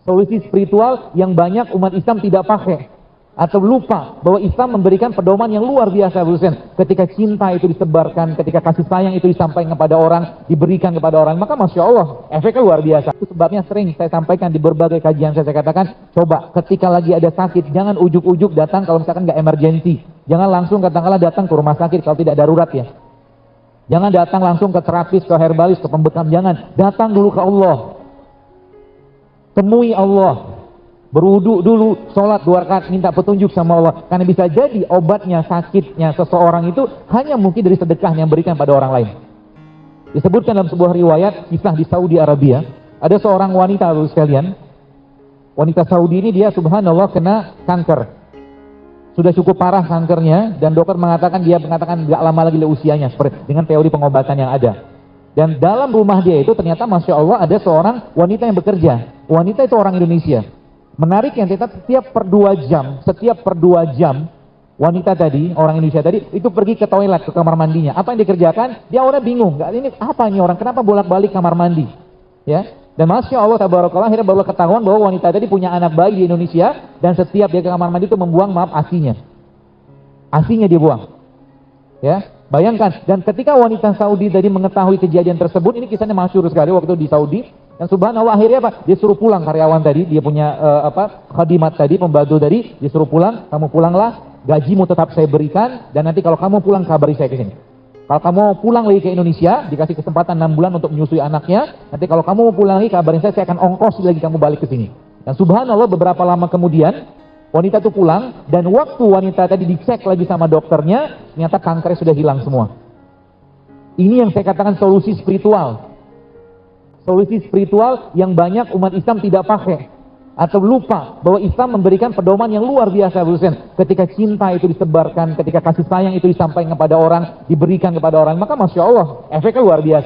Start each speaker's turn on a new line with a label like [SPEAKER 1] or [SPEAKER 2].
[SPEAKER 1] solusi spiritual yang banyak umat Islam tidak pakai atau lupa bahwa Islam memberikan pedoman yang luar biasa, ketika cinta itu disebarkan, ketika kasih sayang itu disampaikan kepada orang, diberikan kepada orang, maka Masya Allah efeknya luar biasa. Itu sebabnya sering saya sampaikan di berbagai kajian saya katakan, coba ketika lagi ada sakit jangan ujuk-ujuk datang kalau misalkan nggak emergensi, jangan langsung katakanlah datang ke rumah sakit kalau tidak darurat ya, jangan datang langsung ke terapis, ke herbalis, ke pembekam, jangan, datang dulu ke Allah, temui Allah, berwudu dulu, sholat 2 rakaat, minta petunjuk sama Allah. Karena bisa jadi obatnya, sakitnya seseorang itu hanya mungkin dari sedekah yang berikan pada orang lain. Disebutkan dalam sebuah riwayat kisah di Saudi Arabia, ada seorang wanita sekalian, wanita Saudi ini dia subhanallah kena kanker, sudah cukup parah kankernya, dan dokter mengatakan gak lama lagi usianya dengan teori pengobatan yang ada. Dan dalam rumah dia itu ternyata Masya Allah ada seorang wanita yang bekerja. Wanita itu orang Indonesia. Menarik yang setiap per 2 jam wanita tadi, orang Indonesia tadi itu pergi ke toilet, ke kamar mandinya. Apa yang dikerjakan? Dia awalnya bingung, ini apa nih orang, kenapa bolak-balik kamar mandi? Ya. Dan Masya Allah tabarakallah, akhirnya baru ketahuan bahwa wanita tadi punya anak bayi di Indonesia, dan setiap dia ke kamar mandi itu membuang asinya dia buang. Ya, bayangkan. Dan ketika wanita Saudi tadi mengetahui kejadian tersebut, ini kisahnya masyhur sekali waktu di Saudi. Dan subhanallah akhirnya apa? Dia suruh pulang karyawan tadi, dia punya khadimat tadi, pembantu tadi, dia suruh pulang, kamu pulanglah, gajimu tetap saya berikan, dan nanti kalau kamu pulang kabari saya ke sini. Kalau kamu pulang lagi ke Indonesia, dikasih kesempatan 6 bulan untuk menyusui anaknya, nanti kalau kamu mau pulang lagi kabarin saya akan ongkos lagi kamu balik ke sini. Dan subhanallah beberapa lama kemudian, wanita itu pulang, dan waktu wanita tadi dicek lagi sama dokternya, ternyata kankernya sudah hilang semua. Ini yang saya katakan solusi spiritual. Solusi spiritual yang banyak umat Islam tidak pakai atau lupa bahwa Islam memberikan pedoman yang luar biasa, ketika cinta itu disebarkan, ketika kasih sayang itu disampaikan kepada orang, diberikan kepada orang, maka Masya Allah efeknya luar biasa.